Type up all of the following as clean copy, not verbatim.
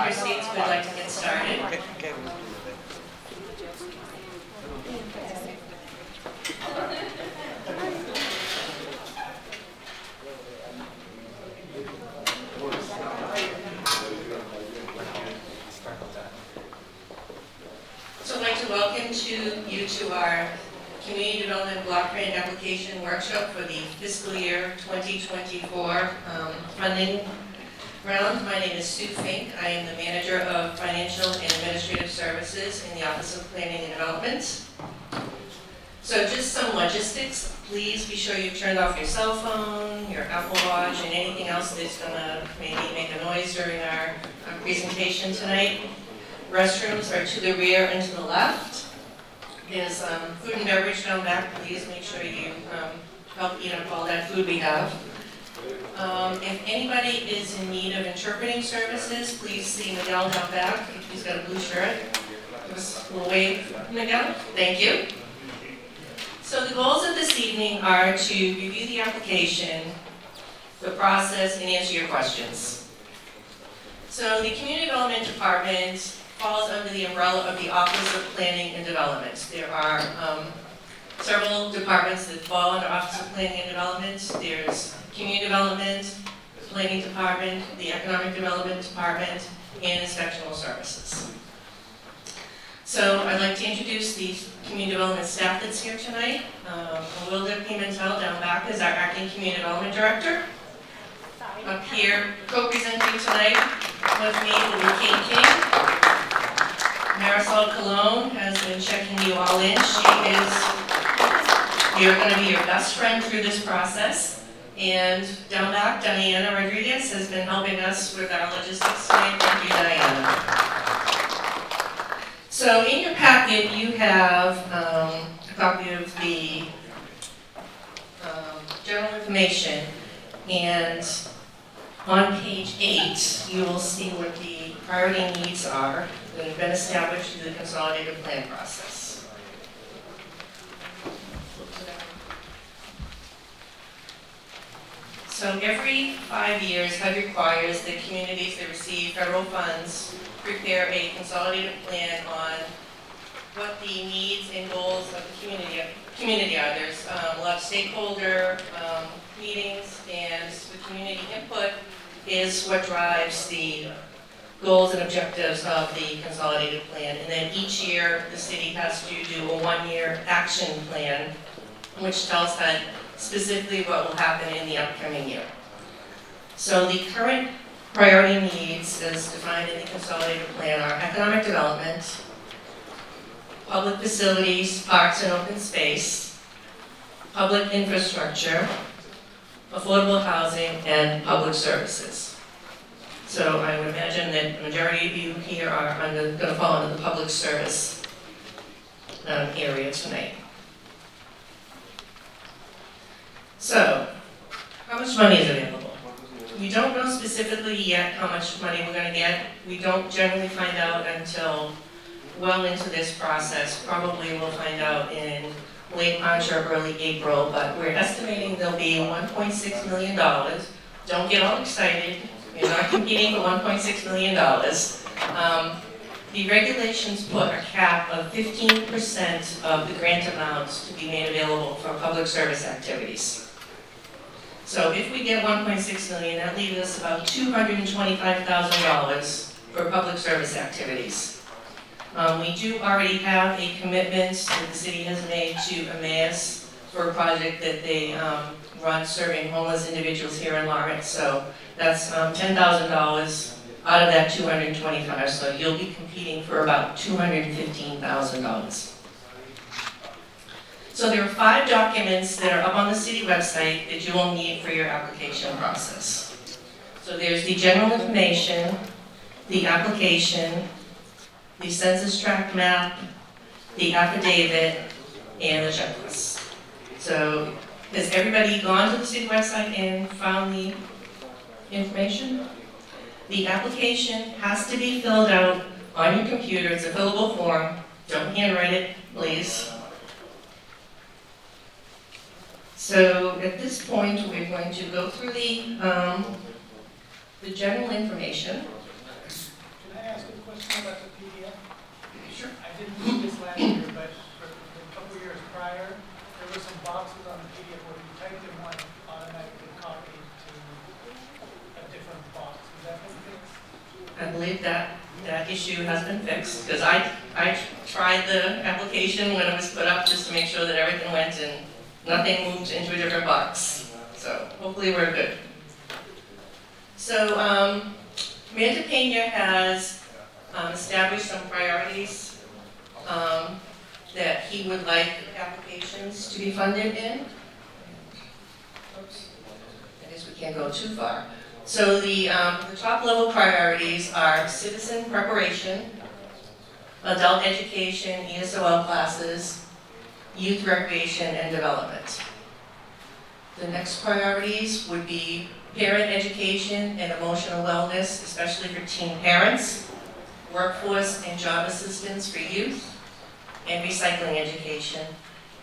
your seats. We'd like to get started. So I'd like to welcome you to our Community Development Block Grant Application Workshop for the fiscal year 2024 funding round. My name is Sue Fink. I am the Manager of Financial and Administrative Services in the Office of Planning and Development. So just some logistics. Please be sure you've turned off your cell phone, your Apple Watch, and anything else that's going to maybe make a noise during our presentation tonight. Restrooms are to the rear and to the left. There's food and beverage down back. Please make sure you help eat up all that food we have. If anybody is in need of interpreting services, please see Miguel down back. He's got a blue shirt. Give us a little wave, Miguel. Thank you. So the goals of this evening are to review the application, the process, and answer your questions. So the Community Development Department falls under the umbrella of the Office of Planning and Development. There are several departments that fall under Office of Planning and Development. There's Community Development, the Planning Department, the Economic Development Department, and Inspectional Services. So I'd like to introduce the Community Development staff that's here tonight. Wilda Pimentel down back is our Acting Community Development Director. Up here, co-presenting tonight with me will be Kate King. Marisol Colon has been checking you all in. You're going to be your best friend through this process. And down back, Diana Rodriguez has been helping us with our logistics tonight. Thank you, Diana. So in your packet, you have a copy of the general information. And on page 8, you will see what the priority needs are that have been established through the consolidated plan process. So every 5 years, HUD requires that communities that receive federal funds prepare a consolidated plan on what the needs and goals of the community are. There's a lot of stakeholder meetings, and the community input is what drives the goals and objectives of the consolidated plan. And then each year, the city has to do a one-year action plan, which tells HUD specifically what will happen in the upcoming year. So the current priority needs, as defined in the consolidated plan, are economic development, public facilities, parks and open space, public infrastructure, affordable housing, and public services. So I would imagine that the majority of you here are going to fall under the public service area tonight. So, how much money is available? We don't know specifically yet how much money we're going to get. We don't generally find out until well into this process. Probably we'll find out in late March or early April, but we're estimating there'll be $1.6 million. Don't get all excited. You're not competing for $1.6 million. The regulations put a cap of 15% of the grant amounts to be made available for public service activities. So if we get $1.6 million, that leaves us about $225,000 for public service activities. We do already have a commitment that the city has made to Emmaus for a project that they run serving homeless individuals here in Lawrence. So that's $10,000 out of that $225,000. So you'll be competing for about $215,000. So there are 5 documents that are up on the city website that you will need for your application process. So there's the general information, the application, the census tract map, the affidavit, and the checklist. So has everybody gone to the city website and found the information? The application has to be filled out on your computer. It's a fillable form. Don't handwrite it, please. So at this point, we're going to go through the general information. I believe that issue has been fixed, because I tried the application when it was put up just to make sure that everything went and nothing moved into a different box. So hopefully we're good. So Amanda Pena has established some priorities that he would like applications to be funded in. Oops. I guess we can't go too far. So the top level priorities are citizen preparation, adult education, ESOL classes, youth recreation and development. The next priorities would be parent education and emotional wellness, especially for teen parents, workforce and job assistance for youth, and recycling education.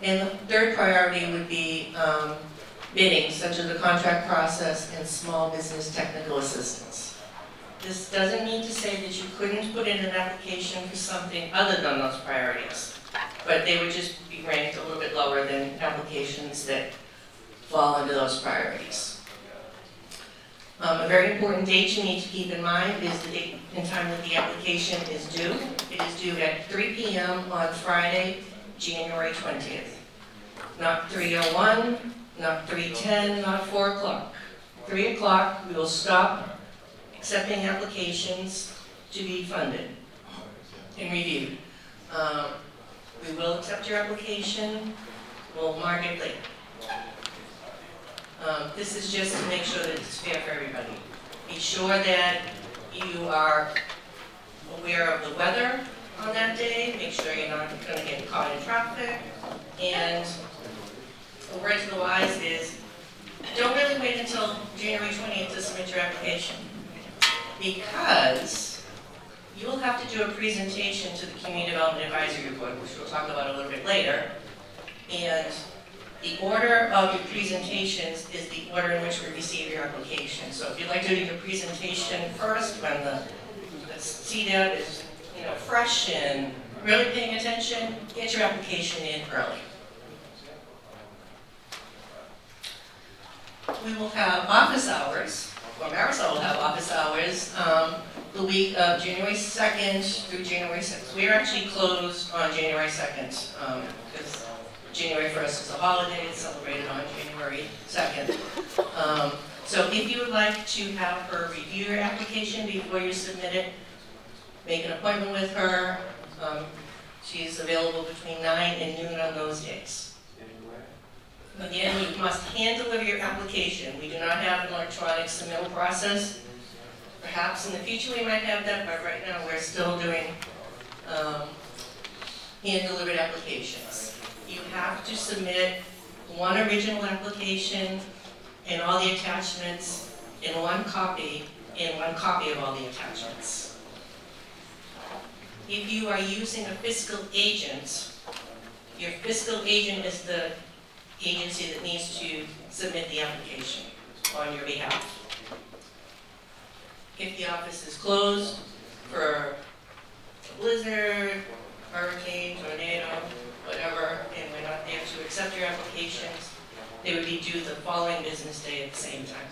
And the third priority would be bidding, such as the contract process and small business technical assistance. This doesn't mean to say that you couldn't put in an application for something other than those priorities, but they would just be ranked a little bit lower than applications that fall under those priorities. A very important date you need to keep in mind is the date and time that the application is due. It is due at 3 p.m. on Friday, January 20th. Not 3:01, not 3:10, not 4 o'clock. 3 o'clock, we will stop accepting applications to be funded and reviewed. We will accept your application, we'll mark it late. This is just to make sure that it's fair for everybody. Be sure that you are aware of the weather on that day. Make sure you're not going to get caught in traffic. And the word to the wise is, don't really wait until January 20th to submit your application, because you will have to do a presentation to the Community Development Advisory Board, which we'll talk about a little bit later. And the order of your presentations is the order in which we receive your application. So if you'd like to do your presentation first, when the CDAP is fresh and really paying attention, get your application in early. We will have office hours, or Marisol will have office hours, the week of January 2nd through January 6th. We are actually closed on January 2nd, because January 1st is a holiday. It's celebrated on January 2nd. So if you would like to have her review your application before you submit it, make an appointment with her. She's available between 9 and noon on those days. Again, you must hand deliver your application. We do not have an electronic submittal process. Perhaps in the future we might have that, but right now we're still doing hand-delivered applications. You have to submit one original application and all the attachments in one copy, and one copy of all the attachments. If you are using a fiscal agent, your fiscal agent is the agency that needs to submit the application on your behalf. If the office is closed for a blizzard, hurricane, tornado, whatever, and we're not there to accept your applications, they would be due the following business day at the same time.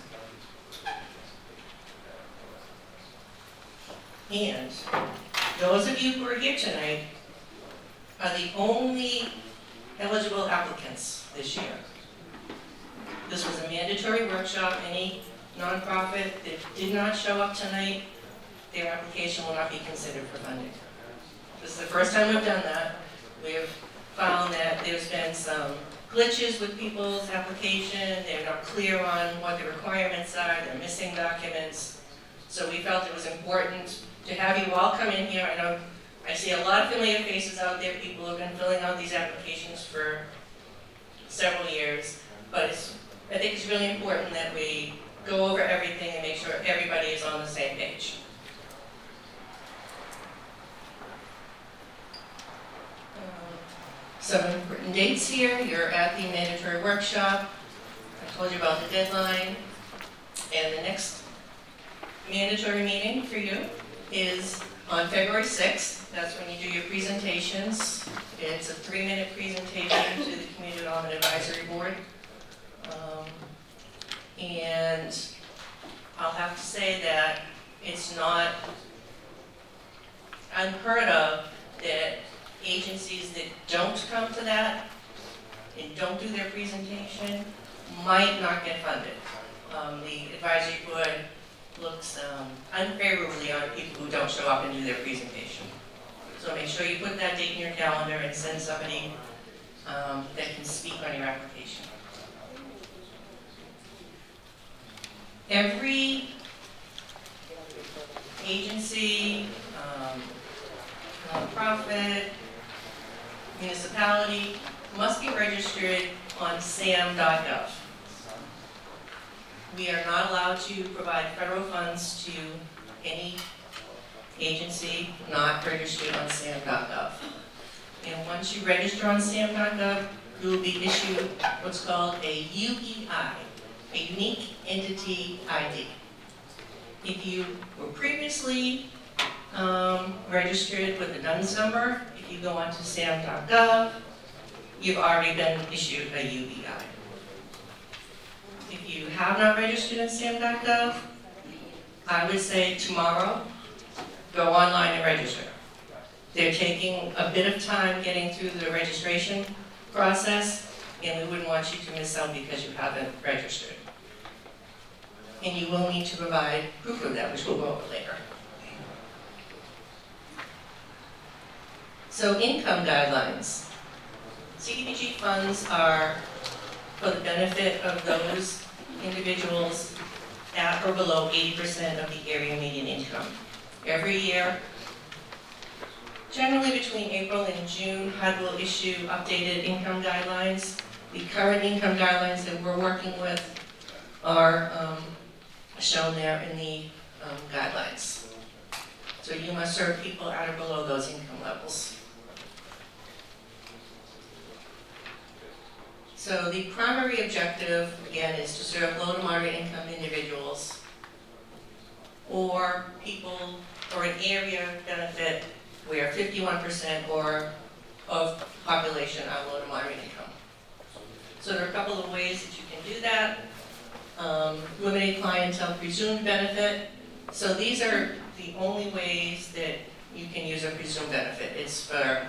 And those of you who are here tonight are the only eligible applicants this year. This was a mandatory workshop. Any nonprofit that did not show up tonight, their application will not be considered for funding. This is the first time we've done that. We've found that there's been some glitches with people's application. They're not clear on what the requirements are. They're missing documents. So we felt it was important to have you all come in here. I know I see a lot of familiar faces out there. People who have been filling out these applications for several years. But I think it's really important that we go over everything and make sure everybody is on the same page. Some important dates here. You're at the mandatory workshop. I told you about the deadline. And the next mandatory meeting for you is on February 6th. That's when you do your presentations. It's a 3-minute presentation to the Community Development Advisory Board. And I'll have to say that it's not unheard of that agencies that don't come to that and don't do their presentation might not get funded. The advisory board looks unfavorably on people who don't show up and do their presentation. So make sure you put that date in your calendar and send somebody that can speak on your application. Every agency, nonprofit, municipality must be registered on sam.gov. We are not allowed to provide federal funds to any agency not registered on sam.gov. And once you register on sam.gov, you will be issued what's called a UEI, a Unique Entity ID. If you were previously registered with a DUNS number, if you go onto sam.gov, you've already been issued a UEI. If you have not registered in sam.gov, I would say tomorrow, go online and register. They're taking a bit of time getting through the registration process, and we wouldn't want you to miss out because you haven't registered. And you will need to provide proof of that, which we'll go over later. So income guidelines. CDBG funds are for the benefit of those individuals at or below 80% of the area median income. Every year, generally between April and June, HUD will issue updated income guidelines. The current income guidelines that we're working with are shown there in the guidelines. So you must serve people at or below those income levels. So the primary objective, again, is to serve low to moderate income individuals or people or an area benefit where 51% or of population are low to moderate income. So there are a couple of ways that you can do that. Limited clientele presumed benefit. So these are the only ways that you can use a presumed benefit. It's for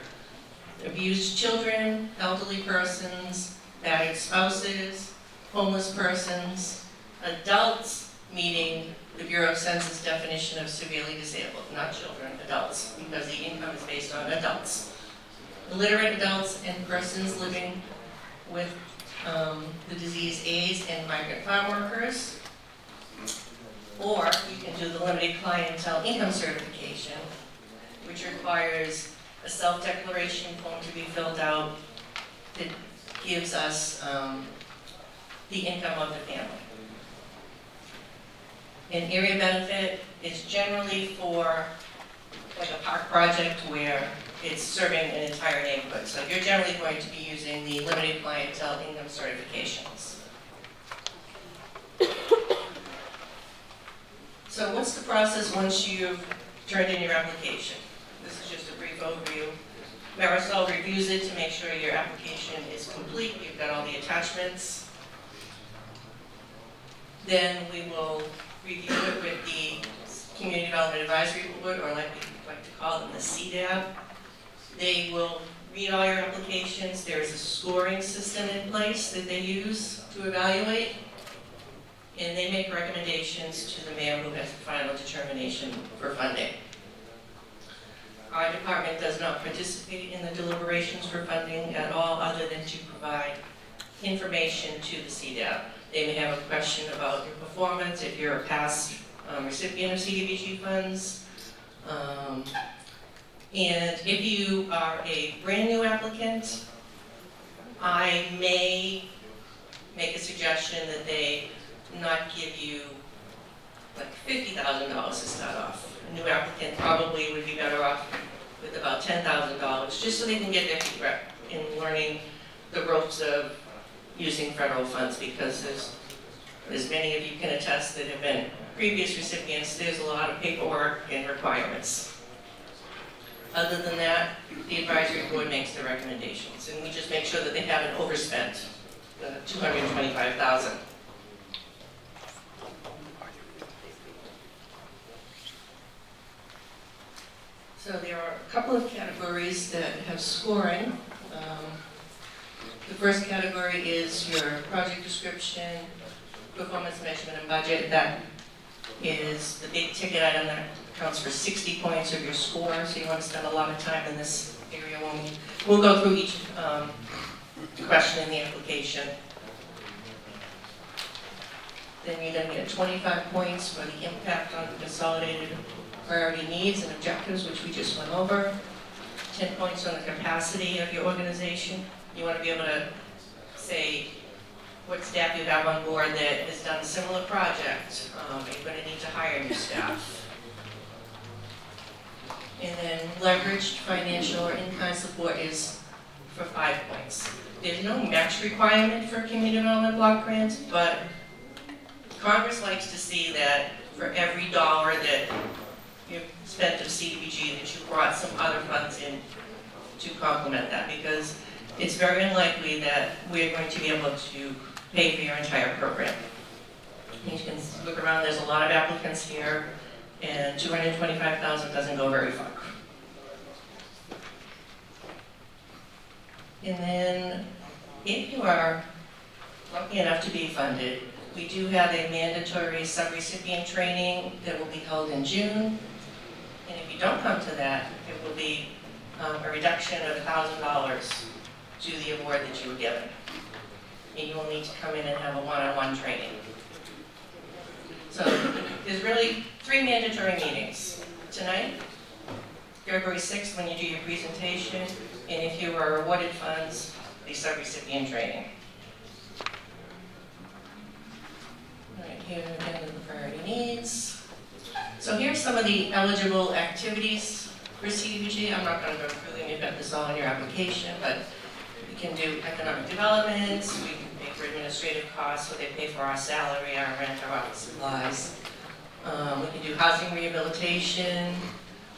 abused children, elderly persons, battered spouses, homeless persons, adults, meaning the Bureau of Census definition of severely disabled, not children, adults, because the income is based on adults. Illiterate adults and persons living with the disease AIDS and migrant farm workers. Or you can do the limited clientele income certification, which requires a self-declaration form to be filled out that gives us the income of the family. An area benefit is generally for like a park project where it's serving an entire neighborhood. So you're generally going to be using the limited clientele income certifications. So what's the process once you've turned in your application? This is just a brief overview. Marisol reviews it to make sure your application is complete. You've got all the attachments. Then we will review it with the Community Development Advisory Board, or like we like to call them, the CDAB. They will read all your applications. There's a scoring system in place that they use to evaluate. And they make recommendations to the mayor who has the final determination for funding. Our department does not participate in the deliberations for funding at all, other than to provide information to the CDAB. They may have a question about your performance, if you're a past recipient of CDBG funds. And if you are a brand new applicant, I may make a suggestion that they not give you like $50,000 to start off. A new applicant probably would be better off with about $10,000, just so they can get their feet wet in learning the ropes of using federal funds, because as many of you can attest that have been previous recipients, there's a lot of paperwork and requirements. Other than that, the advisory board makes the recommendations, and we just make sure that they haven't overspent the $225,000. So there are a couple of categories that have scoring. The first category is your project description, performance measurement and budget. That is the big ticket item that accounts for 60 points of your score, so you want to spend a lot of time in this area when we'll go through each question in the application. Then you're going to get 25 points for the impact on consolidated priority needs and objectives, which we just went over. 10 points on the capacity of your organization. You want to be able to say what staff you have on board that has done a similar project. You're going to need to hire new staff. And then leveraged financial or in-kind support is for 5 points. There's no match requirement for community development block grants, but Congress likes to see that for every dollar that you spent of CDBG that you brought some other funds in to complement that, because it's very unlikely that we're going to be able to pay for your entire program. You can look around, there's a lot of applicants here, and $225,000 doesn't go very far. And then, if you are lucky enough to be funded, we do have a mandatory subrecipient training that will be held in June. And if you don't come to that, it will be a reduction of $1,000 to the award that you were given. And you will need to come in and have a one-on-one training. So there's really 3 mandatory meetings. Tonight, February 6th when you do your presentation, and if you are awarded funds, the subrecipient training. All right, here again are the priority needs. So here's some of the eligible activities for CDBG. I'm not going to go through them, you've got this all in your application, but we can do economic development, we can pay for administrative costs, so they pay for our salary, our rent, our office supplies. We can do housing rehabilitation,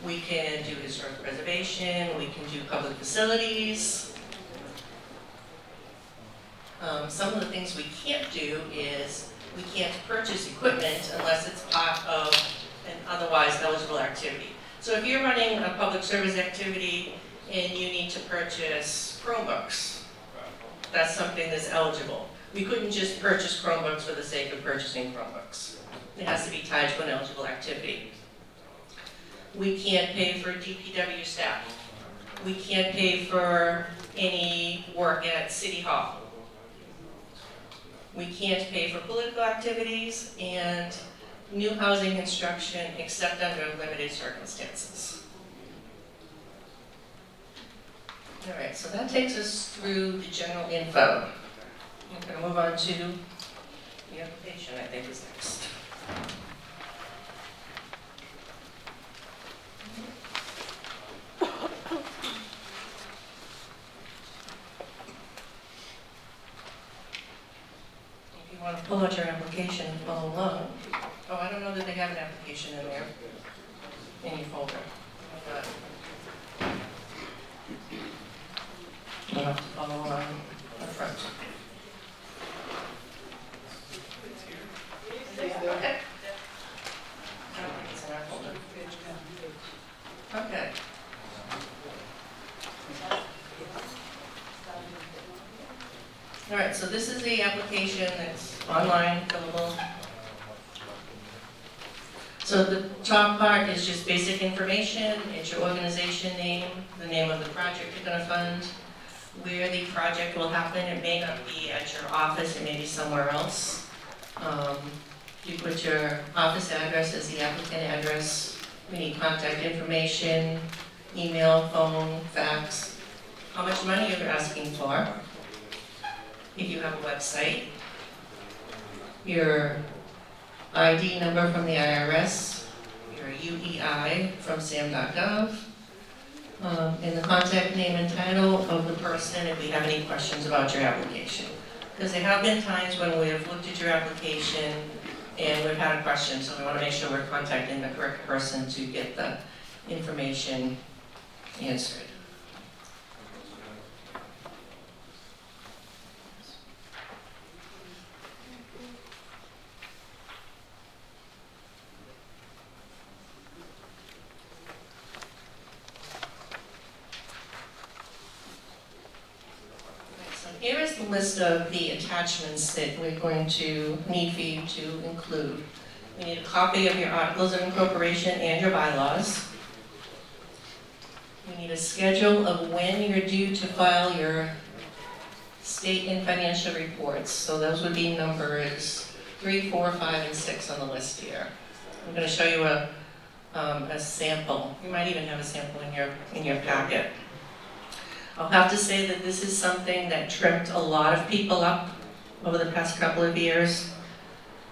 we can do historic preservation, we can do public facilities. Some of the things we can't do is we can't purchase equipment unless it's part of an otherwise eligible activity. So if you're running a public service activity and you need to purchase Chromebooks, that's something that's eligible. We couldn't just purchase Chromebooks for the sake of purchasing Chromebooks. It has to be tied to an eligible activity. We can't pay for DPW staff. We can't pay for any work at City Hall. We can't pay for political activities and new housing construction except under limited circumstances. All right, so that takes us through the general info. I'm going to move on to the application, I think is next. If you want to pull out your application and follow along. Oh, I don't know that they have an application in there, in your folder. You'll have to follow along up front. Okay. It's in our folder. Okay. All right, so this is the application that's online, fillable. So the top part is just basic information. It's your organization name, the name of the project you're going to fund, where the project will happen. It may not be at your office, it may be somewhere else. You put your office address as the applicant address. We need contact information, email, phone, fax, how much money you're asking for, if you have a website, your ID number from the IRS, your UEI from SAM.gov, and the contact name and title of the person if we have any questions about your application. Because there have been times when we've looked at your application and we've had a question, so we want to make sure we're contacting the correct person to get the information answered. list of the attachments that we're going to need for you to include. We need a copy of your articles of incorporation and your bylaws. We need a schedule of when you're due to file your state and financial reports. So those would be numbers 3, 4, 5, and 6 on the list here. I'm going to show you a sample. You might even have a sample in your packet. I'll have to say that this is something that tripped a lot of people up over the past couple of years.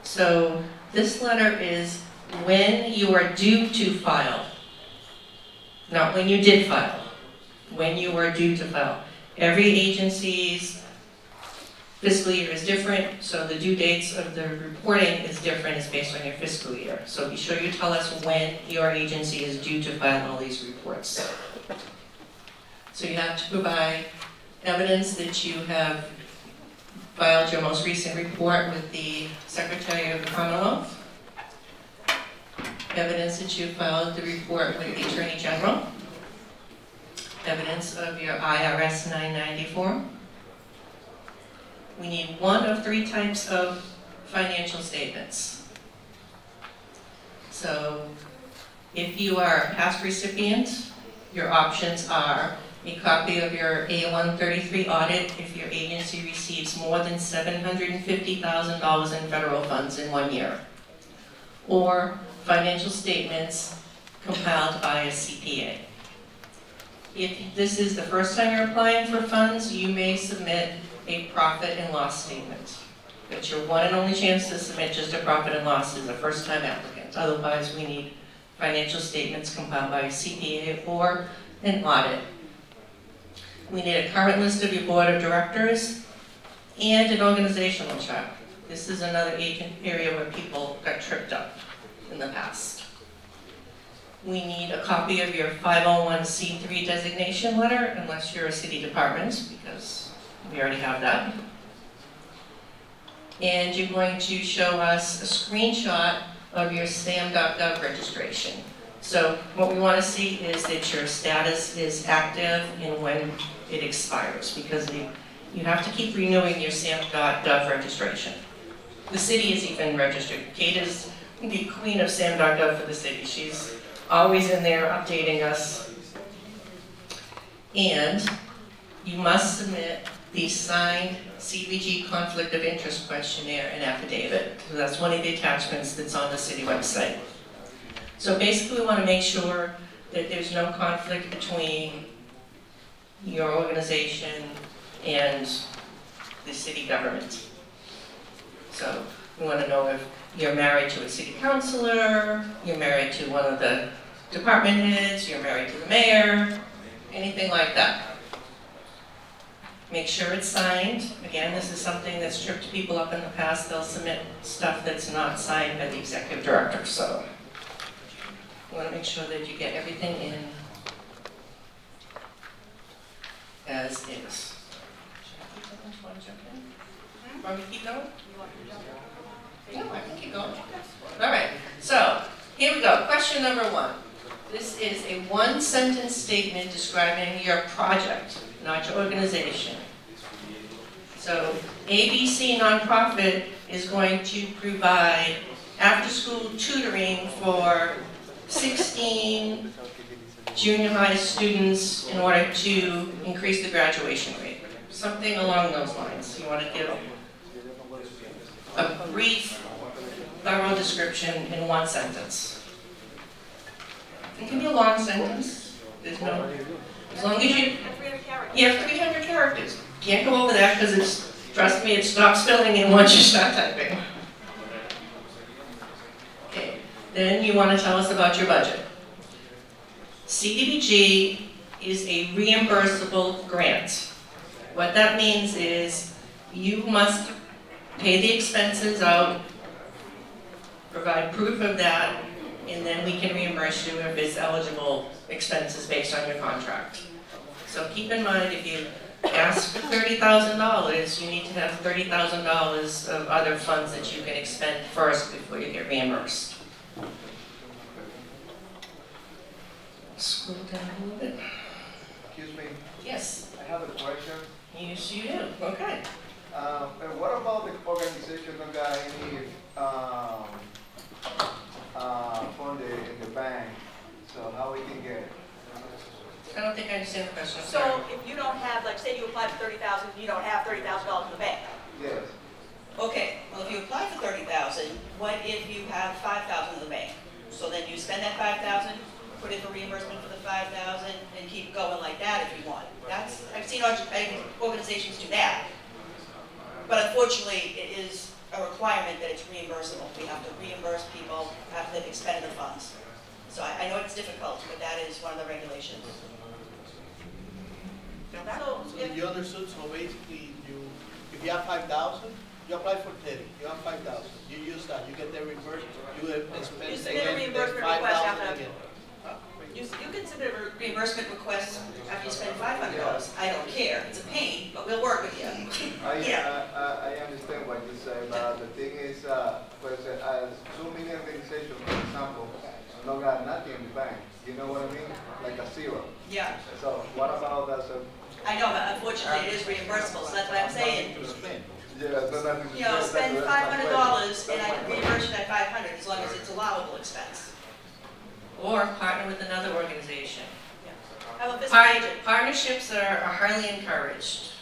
So this letter is when you are due to file, not when you did file, when you are due to file. Every agency's fiscal year is different, so the due dates of the reporting is different. It's based on your fiscal year. So be sure you tell us when your agency is due to file all these reports. So you have to provide evidence that you have filed your most recent report with the Secretary of the Commonwealth, evidence that you filed the report with the Attorney General, evidence of your IRS 990 form. We need one of 3 types of financial statements. So if you are a past recipient, your options are a copy of your A133 audit if your agency receives more than $750,000 in federal funds in 1 year, or financial statements compiled by a CPA. If this is the first time you're applying for funds, you may submit a profit and loss statement. It's your one and only chance to submit just a profit and loss as a first-time applicant. Otherwise, we need financial statements compiled by a CPA or an audit. We need a current list of your board of directors and an organizational chart. This is another area where people got tripped up in the past. We need a copy of your 501c3 designation letter, unless you're a city department, because we already have that. And you're going to show us a screenshot of your SAM.gov registration. So what we want to see is that your status is active and when it expires, because you have to keep renewing your SAM.gov registration. The city is even registered. Kate is the queen of SAM.gov for the city. She's always in there updating us. And you must submit the signed CDBG conflict of interest questionnaire and affidavit. So that's one of the attachments that's on the city website. So basically we want to make sure that there's no conflict between your organization and the city government. So we want to know if you're married to a city councilor, you're married to one of the department heads, you're married to the mayor, anything like that. Make sure it's signed. Again, this is something that's tripped people up in the past. They'll submit stuff that's not signed by the executive director. So you want to make sure that you get everything in as is. Should I keep going? Want to jump in? Want me to keep going? No, I can keep going. All right. So here we go. Question number 1. This is a 1-sentence statement describing your project, not your organization. So ABC Nonprofit is going to provide after-school tutoring for 16 junior high students in order to increase the graduation rate. Something along those lines. You want to give a brief, thorough description in 1 sentence. It can be a long sentence. There's no, as long as you have 300 characters. Can't go over that because it's, trust me, it stops filling in once you start typing. Okay, then you want to tell us about your budget. CDBG is a reimbursable grant. What that means is you must pay the expenses out, provide proof of that, and then we can reimburse you if it's eligible expenses based on your contract. So keep in mind, if you ask for $30,000, you need to have $30,000 of other funds that you can expend first before you get reimbursed. Scroll down a little bit. Excuse me. Yes. I have a question. Yes, you do. Okay. And what about the organization that got any funding in the bank? So how we can get it? I don't think I understand the question. I'm So sorry. if you don't have, like, say you apply for $30,000, you don't have $30,000 in the bank. Yes. Okay, well, if you apply for $30,000, what if you have $5,000 in the bank? So then you spend that $5,000, put in for reimbursement for the $5,000, and keep going like that if you want. That's, I've seen organizations do that. But unfortunately, it is a requirement that it's reimbursable. We have to reimburse people after they've expended the funds. So I know it's difficult, but that is one of the regulations. So if you understood, so basically if you have 5,000, you apply for 30, you have 5,000, you use that, you get the reimbursement, you spend You submit a again reimbursement the request 5,000 after. again. You can submit a reimbursement request after you spend $500. I don't care, it's a pain, but we'll work with you. I understand what you say, but the thing is, as so many organizations, for example, no got nothing in the bank. You know what I mean? Like a zero. Yeah, So what about that? So, I know, but unfortunately it is reimbursable, so that's what I'm saying. yeah, so nothing to You know, spend that's my question. $500 and I That's can my reimburse you that $500 as long as it's allowable expense. Or partner with another organization. Have a fiscal agent. Partnerships are highly encouraged.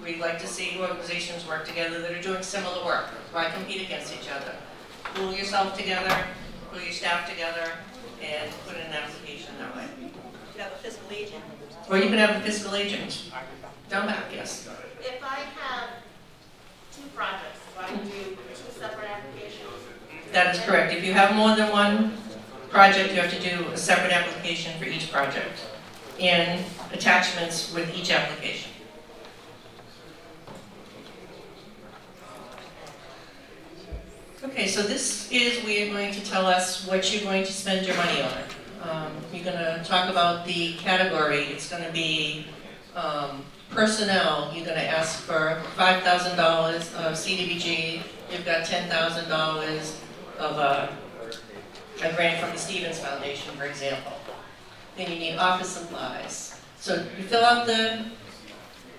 We'd like to see organizations work together that are doing similar work. Why compete against each other? Pull yourself together, pull your staff together, and put in an application that way. You have a fiscal agent. Or you can have a fiscal agent. Down back, yes. If I have two projects, do I do two separate applications? That is correct. If you have more than one project, you have to do a separate application for each project and attachments with each application. Okay, so this is where you're going to tell us what you're going to spend your money on. You're going to talk about the category. It's going to be personnel. You're going to ask for $5,000 of CDBG. You've got $10,000 of a grant from the Stevens Foundation, for example. Then you need office supplies. So you fill out the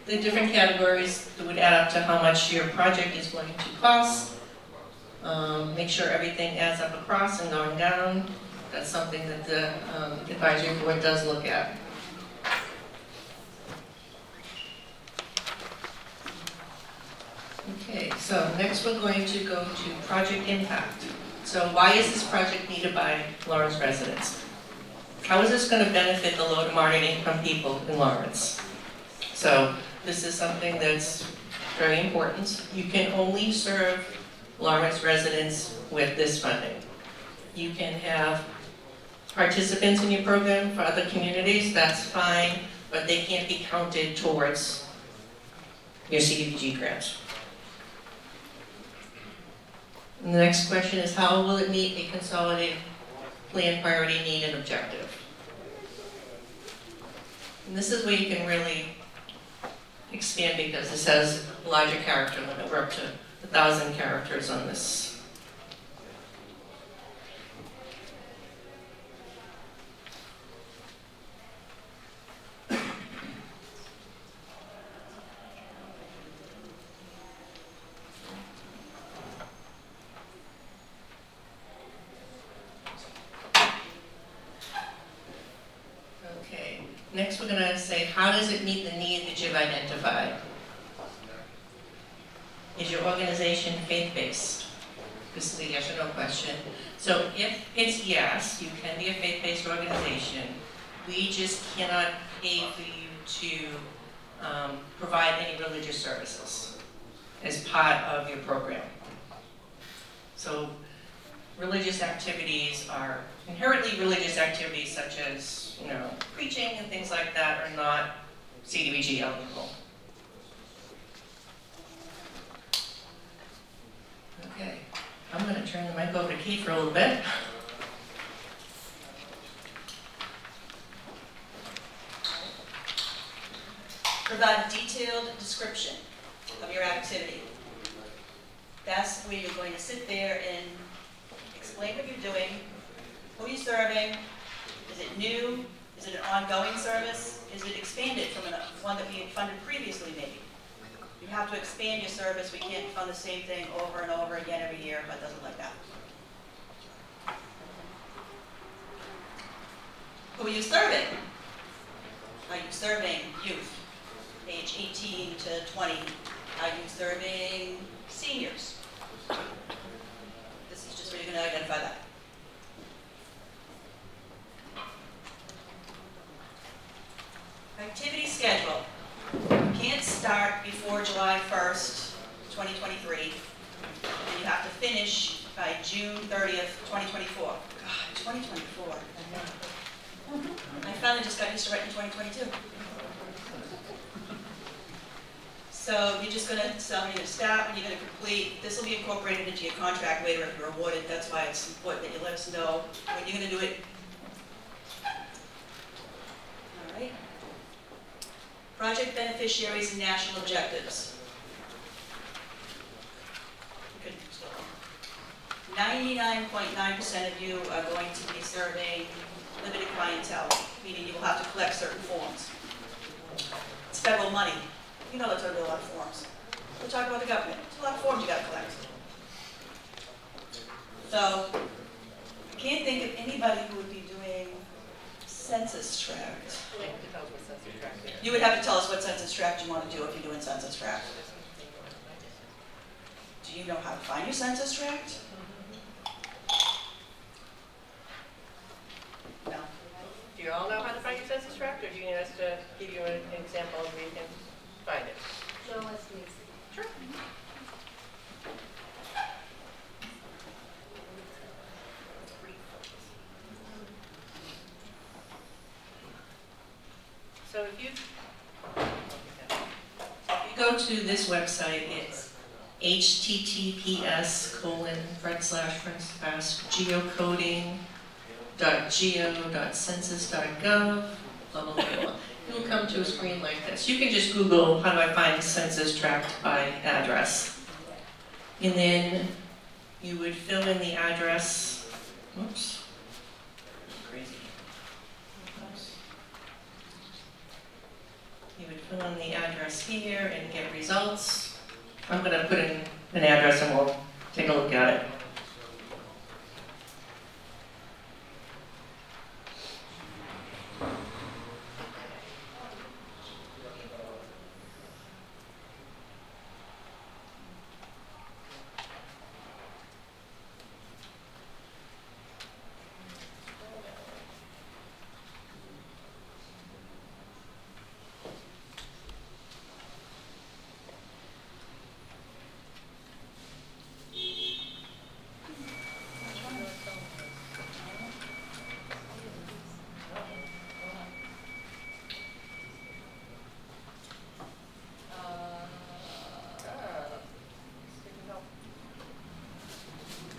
different categories that would add up to how much your project is going to cost. Make sure everything adds up across and going down. That's something that the advisory board does look at. Okay, so next we're going to go to project impact. So why is this project needed by Lawrence residents? How is this going to benefit the low to moderate income people in Lawrence? So this is something that's very important. You can only serve Lawrence residents with this funding. You can have participants in your program for other communities, that's fine, but they can't be counted towards your CDBG grant. And the next question is, how will it meet a consolidated plan, priority, need, and objective? And this is where you can really expand because this has a larger character limit. We're up to 1,000 characters on this. Okay, next we're going to say, how does it meet the need that you've identified? Is your organization faith-based? This is a yes or no question. So if it's yes, you can be a faith-based organization. We just cannot pay for you to provide any religious services as part of your program. So religious activities are, inherently religious activities such as, preaching and things like that are not CDBG eligible. Okay, I'm going to turn the mic over to Kate for a little bit. Provide a detailed description of your activity. That's where you're going to sit there and explain what you're doing, who you're serving, is it new, is it an ongoing service, is it expanded from one that we had funded previously maybe? You have to expand your service. We can't fund the same thing over and over again every year. HUD doesn't like that. Who are you serving? Are you serving youth, age 18 to 20? Are you serving seniors? This is just where you're going to identify that. Activity schedule. You can't start before July 1st, 2023, and you have to finish by June 30th, 2024. God, 2024. I finally just got used to writing 2022. So you're just going to tell me you're going to start and you're going to complete. This will be incorporated into your contract later if you're awarded. That's why it's important that you let us know when you're going to do it. All right. Project beneficiaries and national objectives. 99.9% of you are going to be serving limited clientele, meaning you will have to collect certain forms. It's federal money. You know that's going to be a lot of forms. We'll talk about the government. It's a lot of forms you got to collect. So, I can't think of anybody who would be doing census tract. You would have to tell us what census tract you want to do if you're doing census tract. Do you know how to find your census tract? No. Do you all know how to find your census tract, or do you need us to give you an example of where you can find it? Show us, please. Sure. So if you Go to this website, it's https://geocoding.go.census.gov, blah, blah, blah, blah. You'll come to a screen like this. You can just Google, how do I find census tract by address? And then you would fill in the address. Oops. Crazy. Oops. You would fill in the address here and get results. I'm going to put in an address and we'll take a look at it.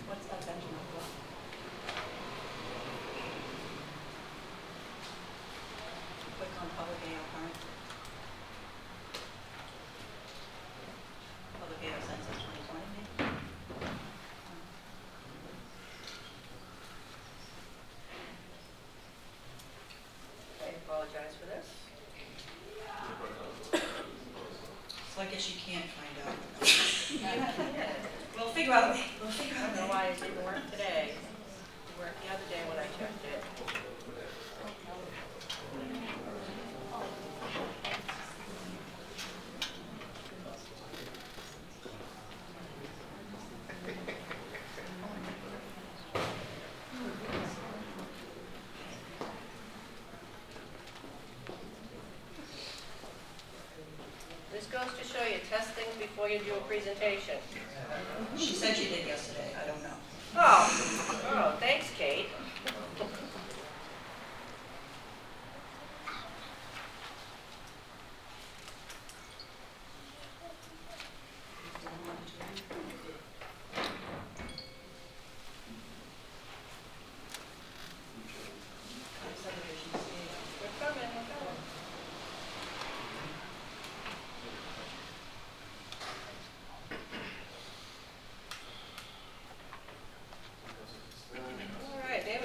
What's that benchmark for? Click on public AO current. Public AO census 2020, maybe? I apologize for this. So I guess you can't find out. We'll figure out. We'll figure I out. don't know why it didn't work today. It worked the other day when I checked it. This goes to show you testing before you do a presentation. She said she did yesterday. I don't know. Oh, thanks, Kate. We're coming, we're coming. All right, name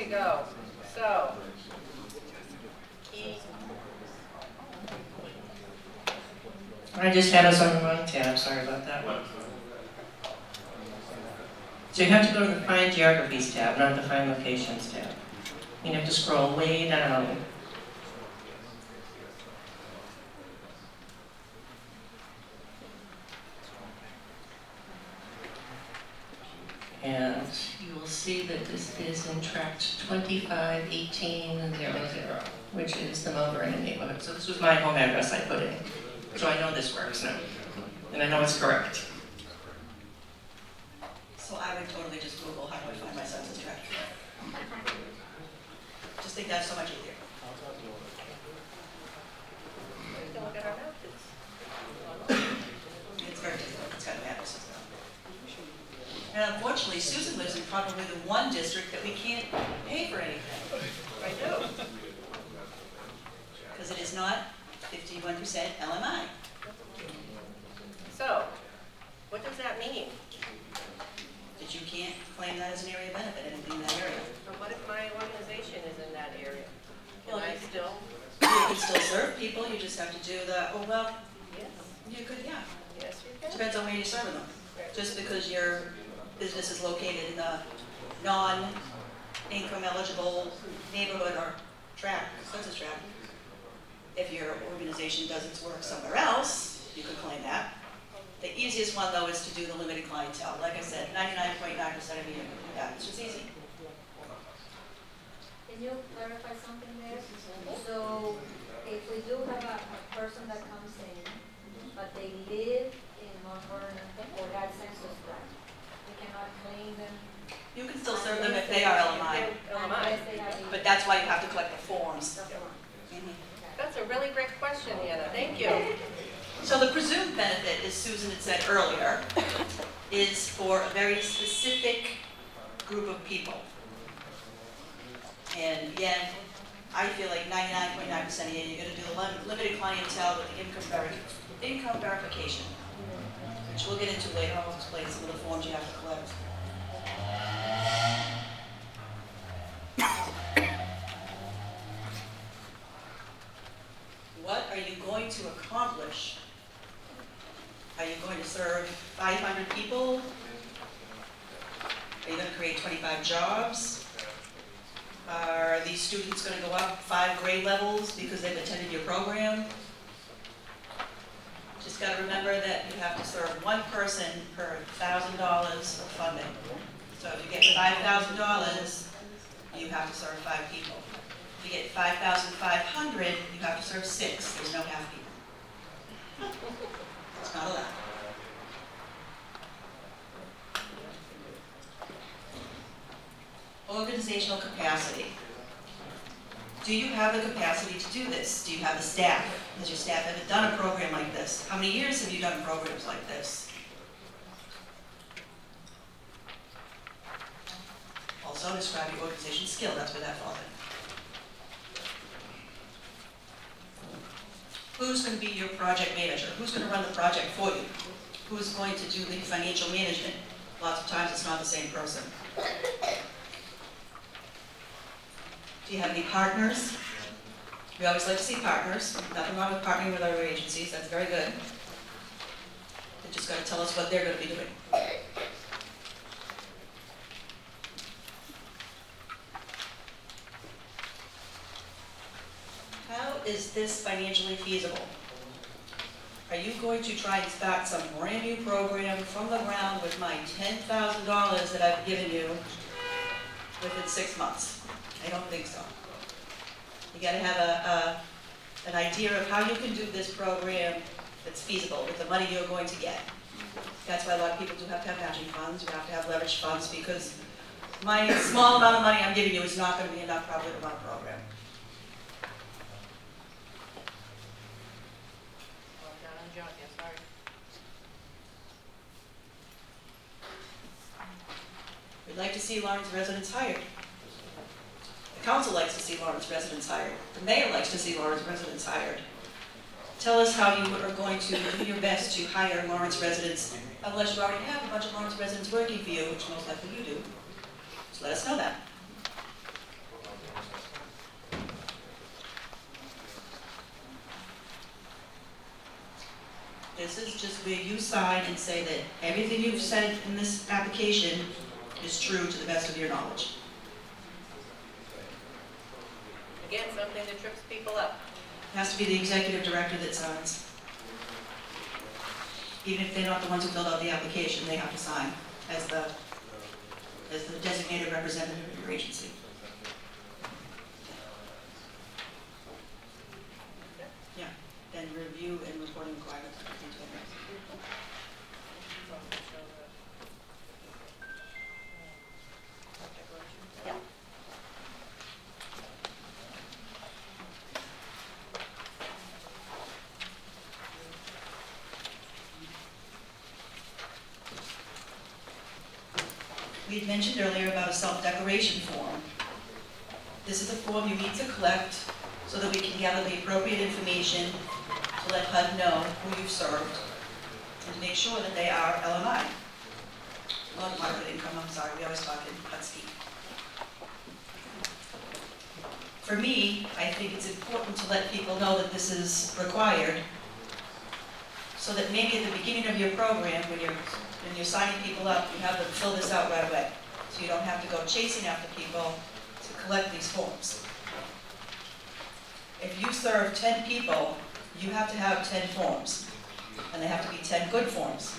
I just had us on the wrong tab, sorry about that. So you have to go to the Find Geographies tab, not the Find Locations tab. You have to scroll way down. And you will see that this is in tract 251800, which is the Mount Vernon neighborhood. So this was my home address I put in. So I know this works now. And I know it's correct. So I would totally just Google, how do I find my census tract? Just think that's so much easier. We can look at our maps. It's very difficult, it's got addresses now. And unfortunately, Susan lives in probably the one district that we can't pay for anything. I do. Because it is not 51% LMI. So, what does that mean? That you can't claim that as an area benefit, anything in that area. So what if my organization is in that area? Can Well, I still? You can still serve people, you just have to do the, oh, well, Yes. you could, yeah. Yes, you can. Depends on where you're serving them. Just because your business is located in a non-income eligible neighborhood or tract, census tract, if your organization does its work somewhere else, you could claim that. The easiest one, though, is to do the limited clientele. Like I said, 99.9% of you can do that. It's just easy. Can you clarify something there? So if we do have a person that comes in, but they live in Mount Vernon or that census tract, we cannot claim them You can still serve them if they are LMI, unless they have. but that's why you have to collect the forms. That's the one. Mhm. That's a really great question, Anna. Thank you. So the presumed benefit, as Susan had said earlier, is for a very specific group of people. And again, I feel like 99.9% of you, you're going to do the limited clientele with the income verification, which we'll get into later. I'll explain some of the forms you have to collect. What are you going to accomplish? Are you going to serve 500 people? Are you going to create 25 jobs? Are these students going to go up 5 grade levels because they've attended your program? Just got to remember that you have to serve one person per $1,000 of funding. So if you get $5,000, you have to serve 5 people. If you get 5,500, you have to serve 6. There's no half people. It's not allowed. Organizational capacity. Do you have the capacity to do this? Do you have the staff? Has your staff ever done a program like this? How many years have you done programs like this? Also, describe your organization skill. That's where that falls in. Who's going to be your project manager? Who's going to run the project for you? Who's going to do the financial management? Lots of times it's not the same person. Do you have any partners? We always like to see partners. Nothing wrong with partnering with other agencies. That's very good. They just got to tell us what they're going to be doing. How is this financially feasible? Are you going to try and start some brand new program from the ground with my $10,000 that I've given you within 6 months? I don't think so. You got to have an idea of how you can do this program that's feasible with the money you're going to get. That's why a lot of people do have to have matching funds. You have to have leveraged funds because my small amount of money I'm giving you is not going to be enough probably to run a program. We'd like to see Lawrence residents hired. The council likes to see Lawrence residents hired. The mayor likes to see Lawrence residents hired. Tell us how you are going to do your best to hire Lawrence residents, unless you already have a bunch of Lawrence residents working for you, which most likely you do. So let us know that. This is just where you sign and say that everything you've said in this application is true to the best of your knowledge. Again, something that trips people up. It has to be the executive director that signs. Even if they're not the ones who filled out the application, they have to sign as the designated representative of your agency. Yeah, and review and reporting requirements. Yeah. We had mentioned earlier about a self-declaration form. This is a form you need to collect so that we can gather the appropriate information to let HUD know who you've served and to make sure that they are LMI. Not moderate income, I'm sorry, we always talk in HUD speak. For me, I think it's important to let people know that this is required so that maybe at the beginning of your program, when you're signing people up, you have them fill this out right away. So you don't have to go chasing after people to collect these forms. If you serve 10 people, you have to have 10 forms. And they have to be 10 good forms.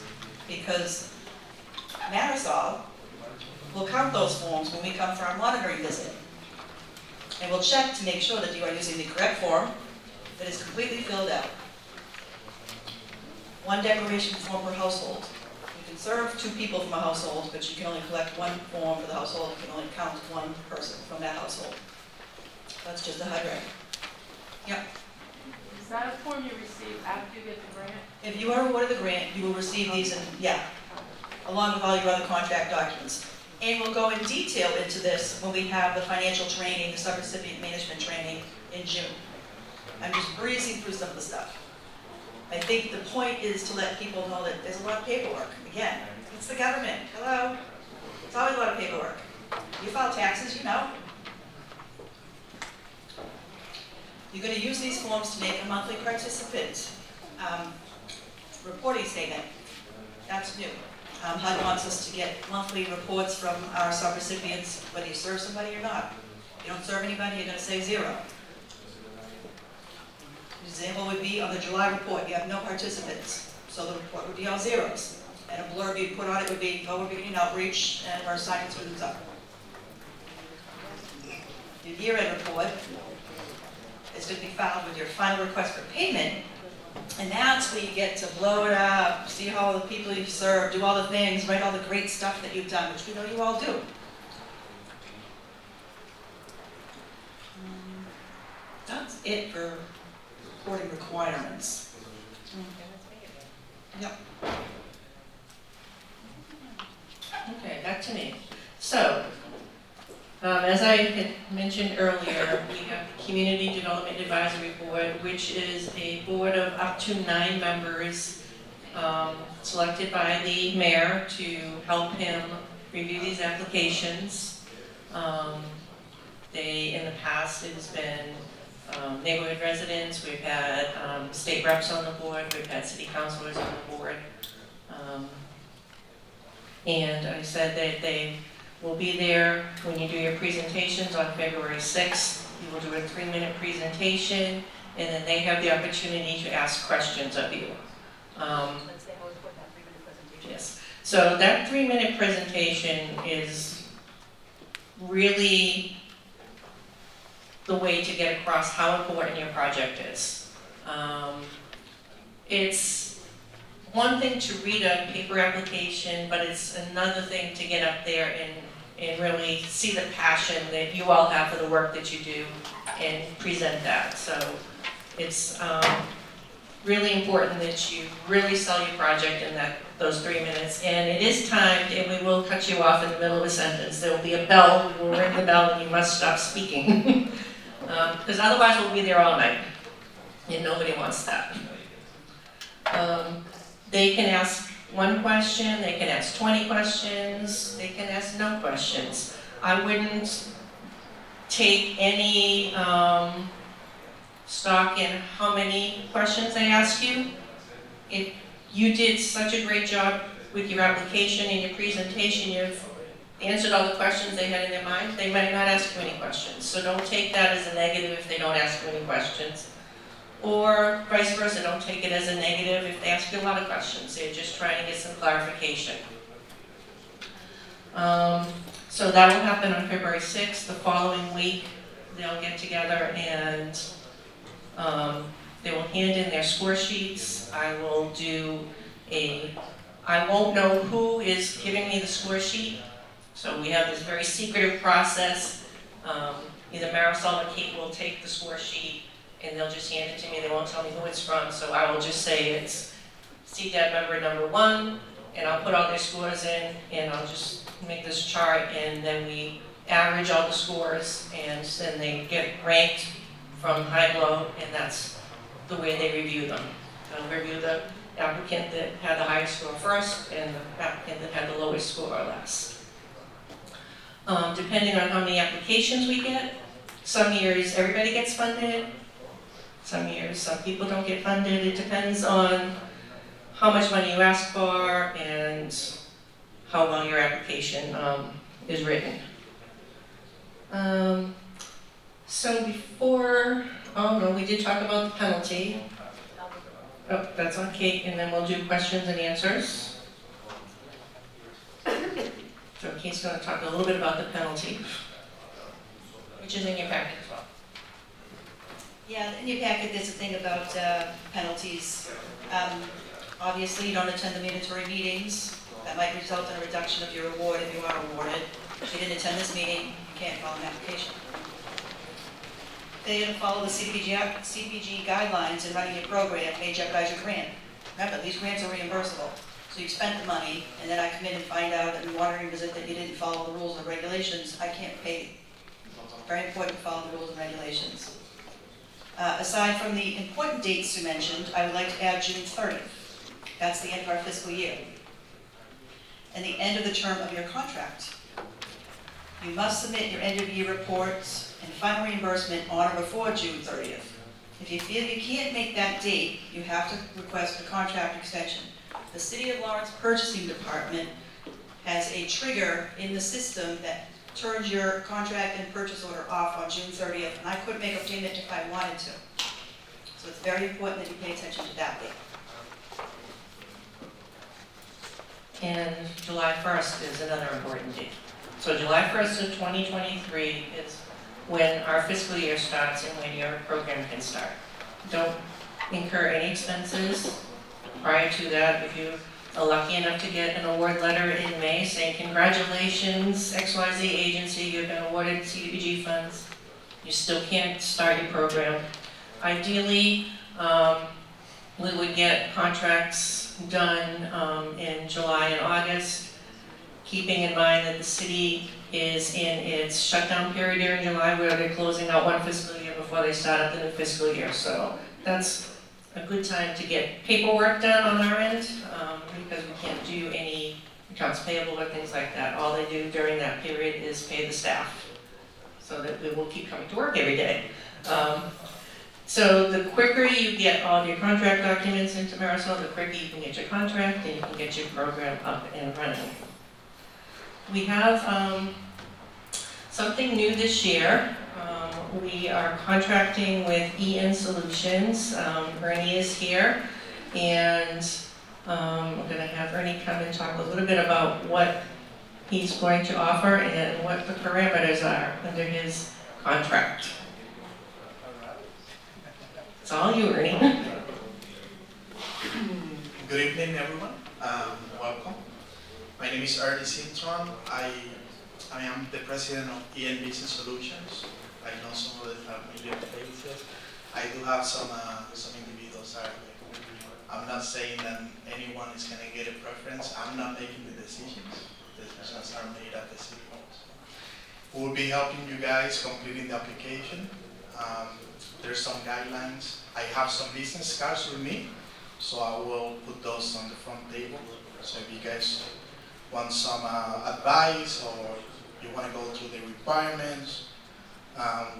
Because Marisol will count those forms when we come for our monitoring visit. And we'll check to make sure that you are using the correct form that is completely filled out. One declaration form per household. You can serve 2 people from a household, but you can only collect 1 form for the household. You can only count 1 person from that household. That's just a HUD reg. Yep. Is that a form you receive after you get the grant? If you are awarded the grant, you will receive these, along with all your other contract documents. And we'll go in detail into this when we have the financial training, the subrecipient management training in June. I'm just breezing through some of the stuff. I think the point is to let people know that there's a lot of paperwork. Again, it's the government. Hello? It's always a lot of paperwork. You file taxes, you know. You're going to use these forms to make a monthly participant reporting statement. That's new. HUD wants us to get monthly reports from our subrecipients, whether you serve somebody or not. If you don't serve anybody, you're going to say 0. An example would be on the July report, you have no participants, so the report would be all 0s. And a blurb you'd put on it would be, oh, we're beginning outreach and we're signing students up. Your year-end report is going to be filed with your final request for payment, and that's where you get to blow it up, see all the people you've served, do all the things, write all the great stuff that you've done, which we know you all do. That's it for reporting requirements. Yep. Okay, back to me. So, as I had mentioned earlier, we have the Community Development Advisory Board, which is a board of up to 9 members selected by the mayor to help him review these applications. In the past, it has been neighborhood residents, we've had state reps on the board, we've had city councilors on the board. And I said that they will be there when you do your presentations on February 6th. You will do a 3-minute presentation, and then they have the opportunity to ask questions of you. Let's say how we put that 3-minute presentation. Yes. So that 3-minute presentation is really the way to get across how important your project is. It's one thing to read a paper application, but it's another thing to get up there and really see the passion that you all have for the work that you do and present that. So it's really important that you really sell your project in those 3 minutes. And it is timed, and we will cut you off in the middle of a sentence. There will be a bell, we will ring the bell, and you must stop speaking. Because otherwise we'll be there all night, and nobody wants that. They can ask 1 question, they can ask 20 questions, they can ask no questions. I wouldn't take any stock in how many questions they ask you. you did such a great job with your application and your presentation, you've answered all the questions they had in their mind, they might not ask you any questions. So don't take that as a negative if they don't ask you any questions. Or vice versa, don't take it as a negative if they ask you a lot of questions. They're just trying to get some clarification. So that will happen on February 6th. The following week, they'll get together and they will hand in their score sheets. I won't know who is giving me the score sheet. So we have this very secretive process. Either Marisol or Kate will take the score sheet and they'll just hand it to me. They won't tell me who it's from. So I will just say it's CDEB member number 1, and I'll put all their scores in, and I'll just make this chart, and then we average all the scores, and then they get ranked from high to low, and that's the way they review them. They'll review the applicant that had the highest score first, and the applicant that had the lowest score or less. Depending on how many applications we get, some years everybody gets funded, some years some people don't get funded. It depends on how much money you ask for and how well your application is written. So before, oh no, we did talk about the penalty. Oh, that's on Kate, and then we'll do questions and answers. So Kate's going to talk a little bit about the penalty, which is in your packet as well. Yeah, in your packet, there's a thing about penalties. Obviously, you don't attend the mandatory meetings. That might result in a reduction of your award if you are awarded. If you didn't attend this meeting, you can't file an application. Failure to follow the CDBG guidelines in running your program may jeopardize your grant. Remember, these grants are reimbursable. So you spent the money, and then I come in and find out at the monitoring visit that you didn't follow the rules and regulations, I can't pay you. Very important to follow the rules and regulations. Aside from the important dates you mentioned, I would like to add June 30th. That's the end of our fiscal year. And the end of the term of your contract. You must submit your end of year reports and final reimbursement on or before June 30th. If you feel you can't make that date, you have to request a contract extension. The City of Lawrence Purchasing Department has a trigger in the system that turns your contract and purchase order off on June 30th, and I couldn't make a payment if I wanted to. So it's very important that you pay attention to that date. And July 1st is another important date. So July 1st of 2023 is when our fiscal year starts and when your program can start. Don't incur any expenses prior to that. If you are lucky enough to get an award letter in May saying, congratulations, XYZ agency, you've been awarded CDBG funds, you still can't start your program. Ideally, we would get contracts done in July and August, keeping in mind that the city is in its shutdown period during July where they're closing out one fiscal year before they start up the new fiscal year. So that's a good time to get paperwork done on our end because we can't do any accounts payable or things like that. All they do during that period is pay the staff so that we will keep coming to work every day. So the quicker you get all of your contract documents into Marisol, the quicker you can get your contract and you can get your program up and running. We have something new this year. We are contracting with EN Solutions. Ernie is here, and we're going to have Ernie come and talk a little bit about what he's going to offer and what the parameters are under his contract. It's all you, Ernie. Good evening, everyone. Welcome. My name is Ernie Sintron. I am the president of EN Business Solutions. I know some of the familiar faces. I do have some individuals are. I'm not saying that anyone is going to get a preference. I'm not making the decisions. The decisions are made at the city hall. So we'll be helping you guys completing the application. There's some guidelines. I have some business cards with me, so I will put those on the front table. So if you guys want some advice or you want to go through the requirements,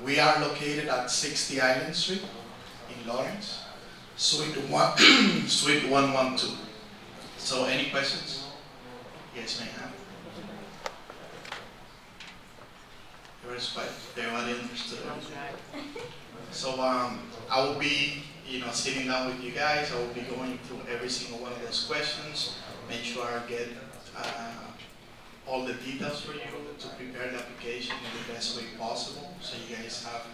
we are located at 60 Island Street in Lawrence, Suite 112. So any questions you guys may have? Everyone's quiet. Everybody understood. So I will be, sitting down with you guys. I will be going through every single one of those questions. Make sure I get all the details for you to prepare the application in the best way possible, so you guys have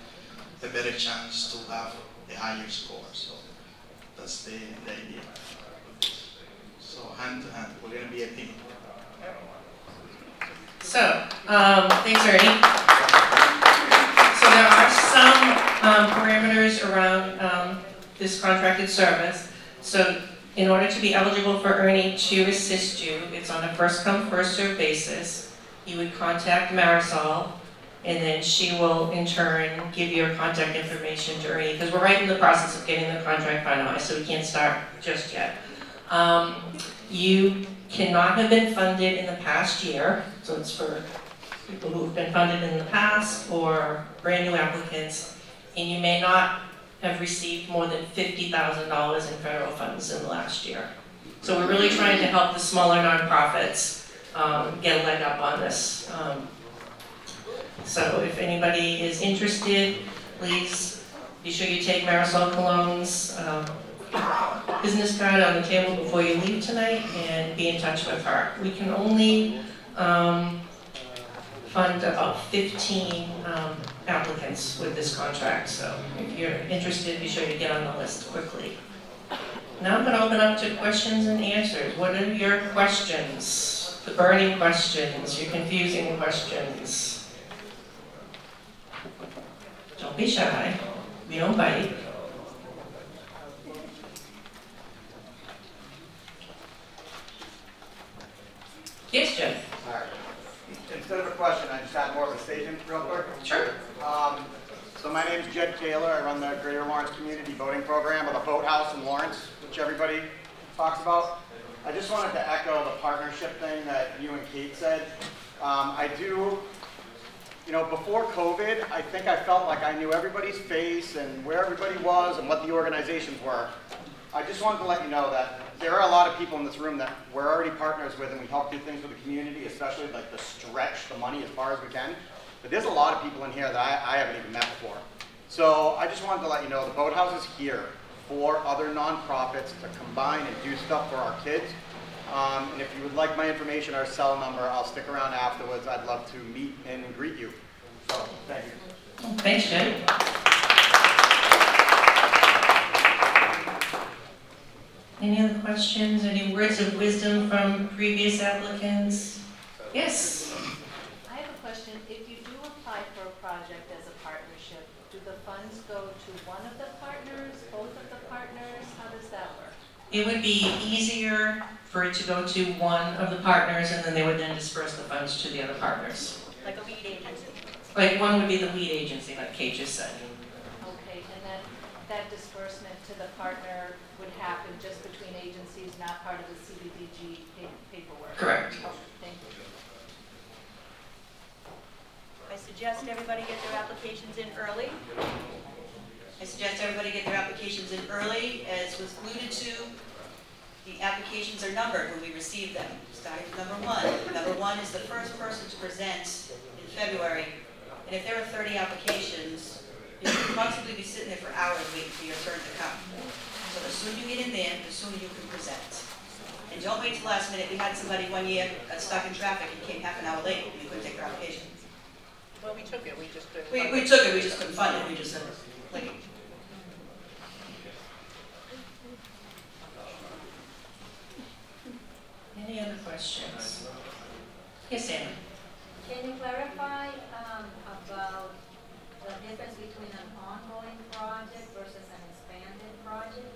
the better chance to have the higher score. So that's the idea. So hand to hand, we're going to be a team. So, thanks, Ernie. So there are some parameters around this contracted service. So in order to be eligible for Ernie to assist you, it's on a first-come, first-served basis. You would contact Marisol, and then she will, in turn, give your contact information to Ernie, because we're right in the process of getting the contract finalized, so we can't start just yet. You cannot have been funded in the past year, so it's for people who've been funded in the past or brand new applicants, and you may not have received more than $50,000 in federal funds in the last year. So we're really trying to help the smaller nonprofits get a leg up on this. So if anybody is interested, please be sure you take Marisol Cologne's business card on the table before you leave tonight and be in touch with her. We can only fund about 15 applicants with this contract, so if you're interested, be sure to get on the list quickly. Now I'm going to open up to questions and answers. What are your questions? The burning questions, your confusing questions. Don't be shy. We don't bite. Yes, Jeff. All right. Instead of a question, I just had more of a statement real quick. Sure. So my name is Jed Kaler. I run the Greater Lawrence Community Voting Program, or the Boathouse in Lawrence, which everybody talks about. I just wanted to echo the partnership thing that you and Kate said. I do, before COVID, I think I felt like I knew everybody's face and where everybody was and what the organizations were. I just wanted to let you know that there are a lot of people in this room that we're already partners with, and we help do things for the community, especially like to stretch the money as far as we can. But there's a lot of people in here that I haven't even met before. So I just wanted to let you know the Boathouse is here for other nonprofits to combine and do stuff for our kids. And if you would like my information or cell number, I'll stick around afterwards. I'd love to meet and greet you. So thank you. Thanks, Jed. Any other questions? Any words of wisdom from previous applicants? Yes. I have a question. If you do apply for a project as a partnership, do the funds go to one of the partners, both of the partners? How does that work? It would be easier for it to go to one of the partners, and then they would then disperse the funds to the other partners. Like a lead agency. Like one would be the lead agency, like Kate just said. Okay, and then that disbursement to the partner would happen just between agencies, not part of the CDBG paperwork? Correct. Okay, thank you. I suggest everybody get their applications in early. As was alluded to, the applications are numbered when we receive them, starting with number one. Number one is the first person to present in February, and if there are 30 applications, you could possibly be sitting there for hours waiting for your turn to come. So the sooner you get in there, the sooner you can present. And don't wait till last minute. We had somebody one year got stuck in traffic and came half an hour late, and we couldn't take their application. Well, we took it, we just couldn't. We took it, we just couldn't fund it, we just said, like, Any other questions? Yes, Anna. Can you clarify about the difference between an ongoing project versus an expanded project?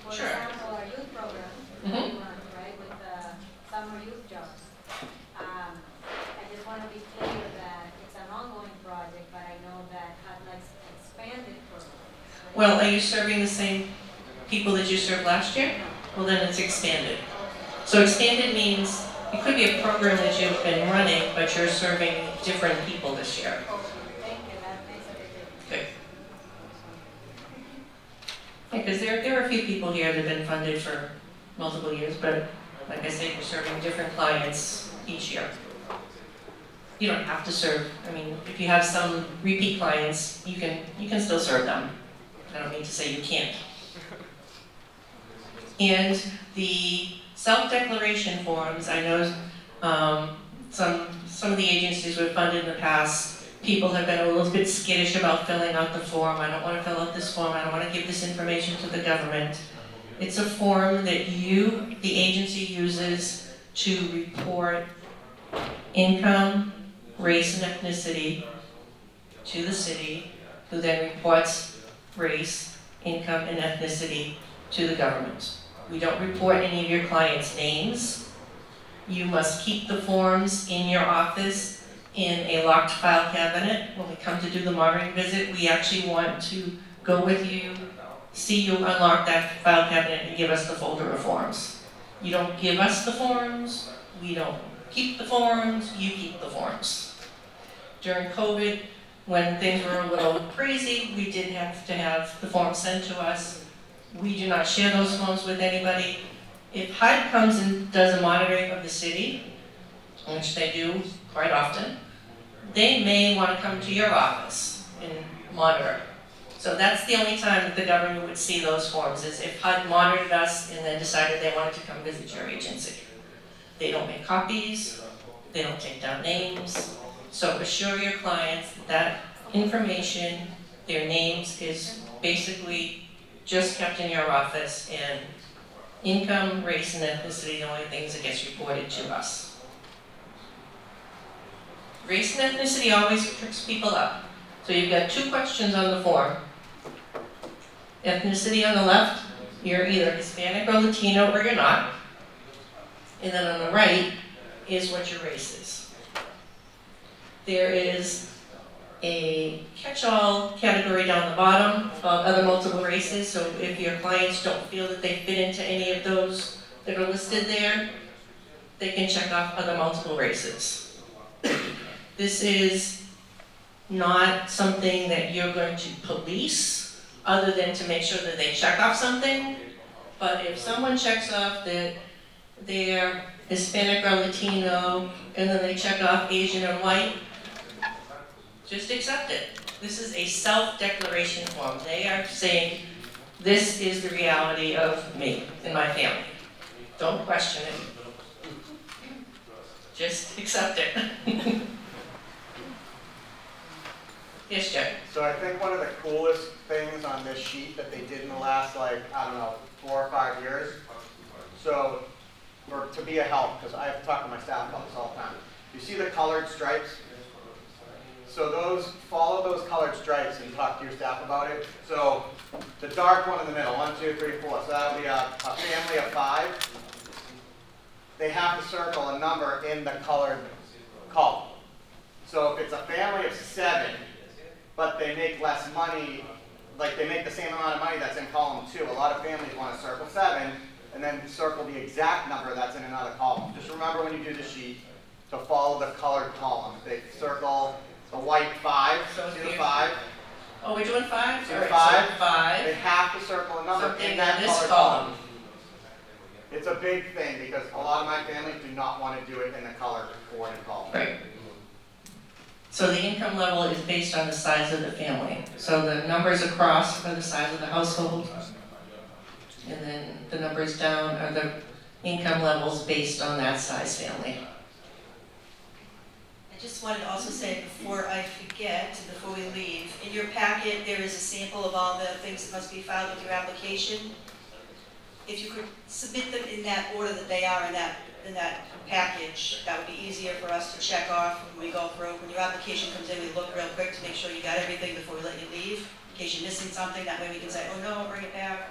For Sure. example, our youth program, we run, right, with the summer youth jobs. I just want to be clear that it's an ongoing project, but I know that had like expanded programs. Right? Well, are you serving the same people that you served last year? Well, then it's expanded. So expanded means it could be a program that you've been running, but you're serving different people this year. Thank you, that makes a big difference. Good. Because there are a few people here that have been funded for multiple years, but like I say, you're serving different clients each year. You don't have to serve, I mean, if you have some repeat clients, you can still serve them. I don't mean to say you can't. And the self-declaration forms, I know some of the agencies we've funded in the past, people have been a little bit skittish about filling out the form. I don't want to fill out this form, I don't want to give this information to the government. It's a form that you, the agency, uses to report income, race, and ethnicity to the city, who then reports race, income, and ethnicity to the government. We don't report any of your clients' names. You must keep the forms in your office in a locked file cabinet. When we come to do the monitoring visit, we actually want to go with you, see you unlock that file cabinet and give us the folder of forms. You don't give us the forms, we don't keep the forms, you keep the forms. During COVID, when things were a little crazy, we did have to have the forms sent to us. We do not share those forms with anybody. If HUD comes and does a monitoring of the city, which they do quite often, they may want to come to your office and monitor. So that's the only time that the government would see those forms, is if HUD monitored us and then decided they wanted to come visit your agency. They don't make copies, they don't take down names. So assure your clients that information, their names, is basically just kept in your office, and income, race, and ethnicity are the only things that gets reported to us. Race and ethnicity always tricks people up. So you've got two questions on the form. Ethnicity on the left, you're either Hispanic or Latino or you're not. And then on the right is what your race is. There is a catch-all category down the bottom of other multiple races, so if your clients don't feel that they fit into any of those that are listed there, they can check off other multiple races. This is not something that you're going to police, other than to make sure that they check off something. But if someone checks off that they're Hispanic or Latino, and then they check off Asian and white, just accept it. This is a self-declaration form. They are saying, this is the reality of me and my family. Don't question it. Just accept it. Yes, Jack? So I think one of the coolest things on this sheet that they did in the last, like, I don't know, 4 or 5 years, so, or to be a help, because I have to talk to my staff about this all the time. You see the colored stripes? So those, follow those colored stripes and talk to your staff about it. So the dark one in the middle, 1, 2, 3, 4. So that would be a family of 5. They have to circle a number in the colored column. So if it's a family of 7, but they make less money, like they make the same amount of money that's in column 2, a lot of families want to circle 7 and then circle the exact number that's in another column. Just remember when you do the sheet to follow the colored columns. They circle the white 5, see the 5? Oh, we're doing 5? See All the right, 5? so 5. They have to circle a number Something in that in this colored column. column. It's a big thing because a lot of my families do not want to do it in the colored coordinate column. Right. So the income level is based on the size of the family. So the numbers across are the size of the household, and then the numbers down are the income levels based on that size family. I just wanted to also say, before I forget, before we leave, in your packet there is a sample of all the things that must be filed with your application. If you could submit them in that order that they are in that package, that would be easier for us to check off when we go through. When your application comes in, we look real quick to make sure you got everything before we let you leave. In case you're missing something, that way we can say, oh no, bring it back.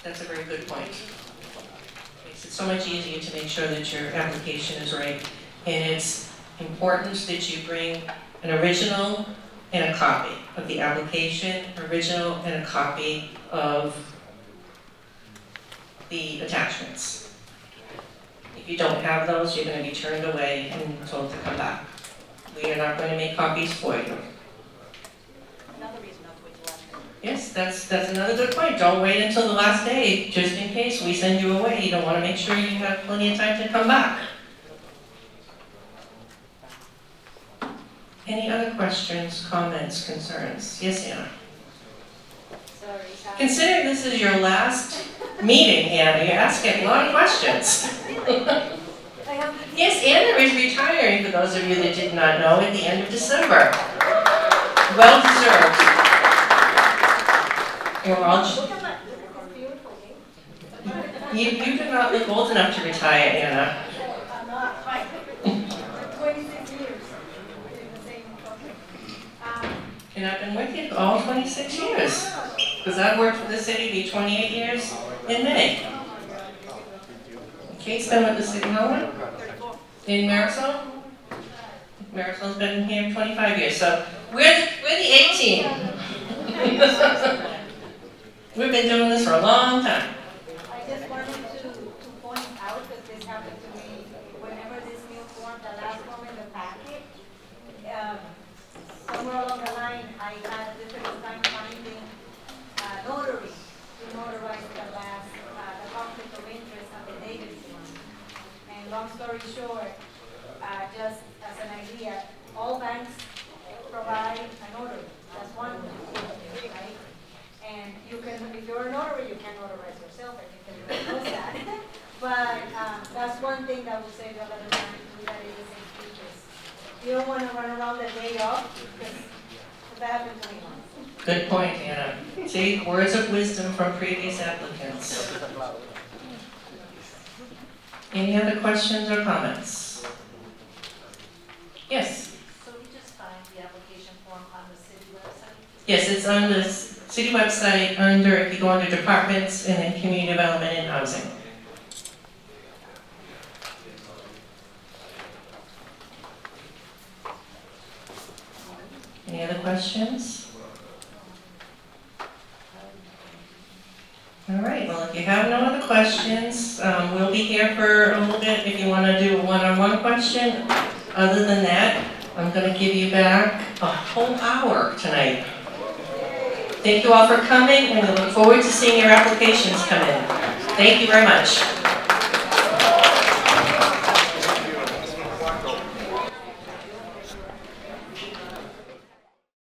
That's a very good point. Makes it so much easier to make sure that your application is right. And it's important that you bring an original and a copy of the application, original and a copy of the attachments. If you don't have those, you're going to be turned away and told to come back. We are not going to make copies for you. Another reason not to wait till last minute. Yes, that's another good point. Don't wait until the last day, just in case we send you away. You don't want to make sure you have plenty of time to come back. Any other questions, comments, concerns? Yes, Anna? Sorry. Considering this is your last meeting, Anna, you're asking a lot of questions. Yes, Anna is retiring, for those of you that did not know, at the end of December. Well deserved. You're all you do not look old enough to retire, Anna. I'm not, right. 26 years in the same company. And I've been with you all 26 years. Because I've worked for the city, be 28 years in May. Kate's been with the city how long? In Marisol? Marisol's been here 25 years, so we're the 18. We've been doing this for a long time. I just wanted to point out that this happened to me whenever this new form, the last one in the packet, somewhere along the line, I had a difficult time finding notary to notarize the last, the conflict of interest affidavit form. And long story short, just as an idea, all banks provide a notary. That's one thing, right? And you can, if you're a notary, you can notarize yourself. I think everybody knows that. But that's one thing that would save you a lot of time to do that in the same features. You don't want to run around the day off because that happened to me once. Good point, Anna. See, words of wisdom from previous applicants. Any other questions or comments? Yes? So we just find the application form on the city website? Yes, it's on the city website under, if you go under departments and then community development and housing. Any other questions? All right, well, if you have no other questions, we'll be here for a little bit if you want to do a one-on-one question. Other than that, I'm going to give you back a whole hour tonight. Thank you all for coming, and we look forward to seeing your applications come in. Thank you very much.